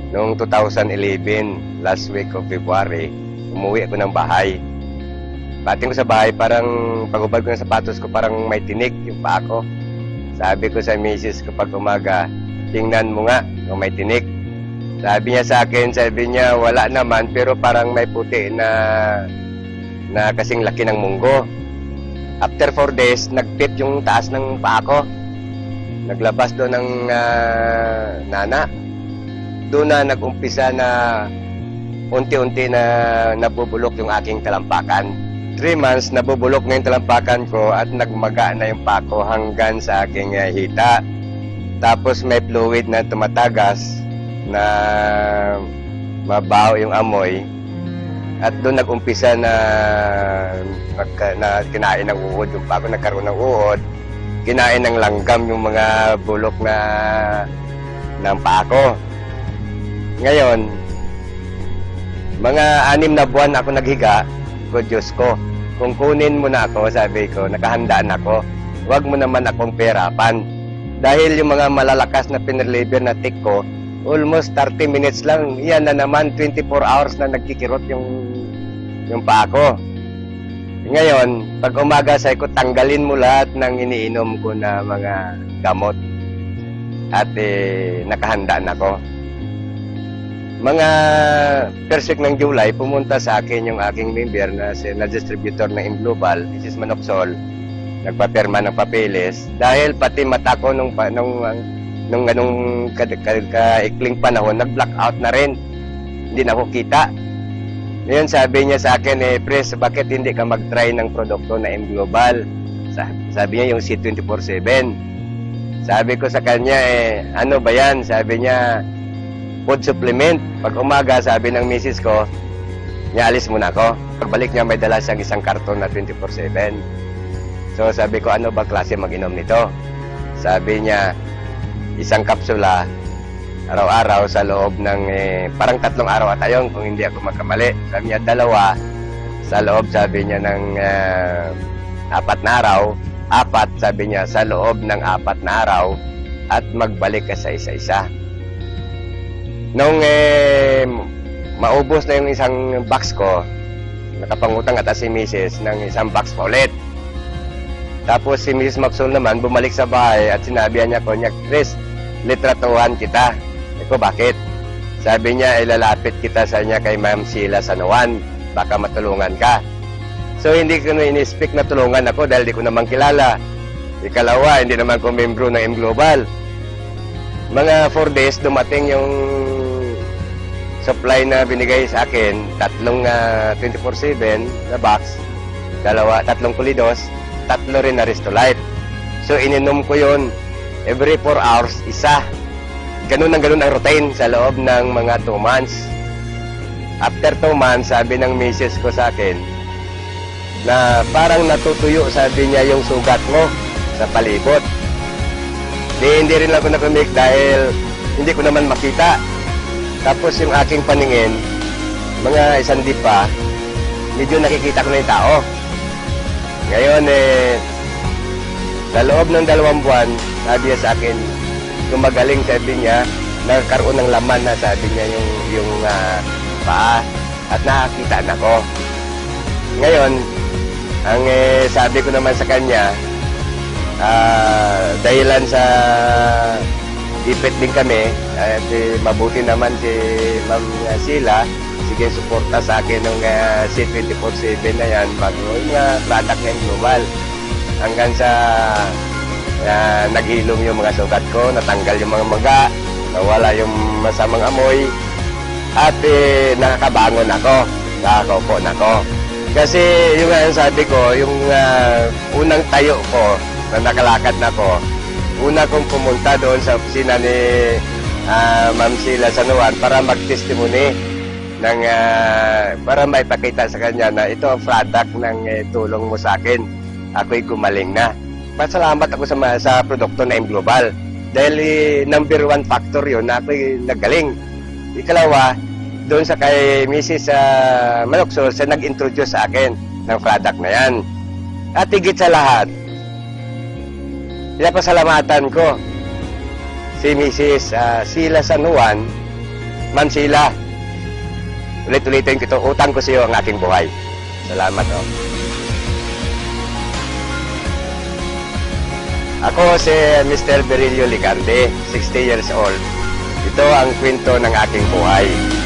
Noong 2011, last week of February, umuwi ako ng bahay. Pating ko sa bahay, parang pagubad ko ng sapatos ko, parang may tinik yung paa ko. Sabi ko sa misis ko pag umaga, tingnan mo nga kung may tinik. Sabi niya sa akin, sabi niya, wala naman, pero parang may puti na kasing laki ng munggo. After 4 days, nagpit yung taas ng paa ko. Naglabas doon ng nana. Doon na nag-umpisa na unti-unti na nabubulok yung aking talampakan. 3 months, nabubulok na yung talampakan ko at nagmaga na yung paa ko hanggang sa aking hita. Tapos may fluid na tumatagas na mabaho yung amoy. At doon nag-umpisa na kinain ng uod yung paa ko, nagkaroon ng uod. Kinain ng langgam yung mga bulok ng paa ko. Ngayon, mga 6 na buwan ako naghiga, ko Diyos ko, kung kunin mo na ako, sabi ko, nakahandaan ako, huwag mo naman akong perapan. Dahil yung mga malalakas na pinreliver na tick ko, almost 30 minutes lang, yan na naman, 24 hours na nagkikirot yung paa ko. Ngayon, pag umaga sabi ko, tanggalin mo lahat ng iniinom ko na mga gamot. At nakahandaan ako. Mga first week ng July, pumunta sa akin yung aking member na distributor ng Global, Mrs. Manoxol, nagpapirma ng papeles. Dahil pati mata ko nung kaikling panahon, nag-blackout na rin. Hindi na ako kita. Ngayon sabi niya sa akin, Pres, bakit hindi ka mag-try ng produkto na Global? Sabi niya yung C24/7. Sabi ko sa kanya, ano ba yan? Sabi niya, food supplement. Pag umaga, sabi ng misis ko, niya alis muna ako. Pagbalik niya, may dala siyang isang karton na 24/7. So sabi ko, ano ba klase mag-inom nito? Sabi niya, isang kapsula, araw-araw sa loob ng, parang 3 araw at ayon kung hindi ako magkamali. Sabi niya, 2 sa loob, sabi niya, ng 4 na araw. 4, sabi niya, sa loob ng 4 na araw at magbalik ka sa isa-isa. Nung maubos na yung isang box ko, nakapangutang ata si Mrs. ng isang box pa ulit. Tapos si Mrs. Maxwell naman bumalik sa bahay at sinabihan niya ko, Chris, litratuhan kita. Eko, bakit? Sabi niya, ilalapit kita sa niya kay Ma'am Sheila Sanuan, baka matulungan ka. So hindi ko na in-expect na tulungan ako dahil di ko naman kilala. Ikalawa, hindi naman ko membro ng Global. Mga 4 days, dumating yung supply na binigay sa akin, 3 24/7 na box, 3 pulidos, 3 rin na Restolite. So ininom ko yun every 4 hours, isa. Ganun ang routine sa loob ng mga 2 months. After 2 months, sabi ng misis ko sa akin, na parang natutuyo, sabi niya, yung sugat mo sa palibot. Hindi rin ako nakamik dahil hindi ko naman makita. Tapos yung aking paningin, mga 1 pa, medyo nakikita ko na yung tao. Ngayon, sa loob ng 2 buwan, sabi niya sa akin, gumagaling, sabi niya, nagkaroon ng laman na, sabi niya, yung paa, at nakakita na ko. Ngayon, ang sabi ko naman sa kanya, dahilan sa ipit din kami, at mabuti naman si Ma'am Sheila, sige suporta sa akin ng C24/7 na yan bago yung product ng Global. Hanggang sa naghilom yung mga sugat ko, natanggal yung mga maga, nawala yung masamang amoy, at nakakabangon ako, nakakaupo na ako. Kasi yung sabi ko, yung unang tayo ko na nakalakad na ko, una kong pumunta doon sa opisina ni Ma'am Sheila Sanuan para mag-testimony ng, para maipakita sa kanya na ito ang product ng tulong mo sa akin. Ako'y gumaling na. Pasalamat ako sa produkto na Global dahil number 1 factor yun na ako'y nagaling. Ikalawa, doon sa kay Mrs. Manoxol, siya nag-introduce sa akin ng product na yan. At higit sa lahat, pinapasalamatan ko si Mrs. Sheila Sanuan Ma'am Sheila, ulit-ulitin ko ito, utang ko sa iyo ang aking buhay. Salamat, oh. Ako si Mr. Berilio Licante, 60 years old. Ito ang kwento ng aking buhay.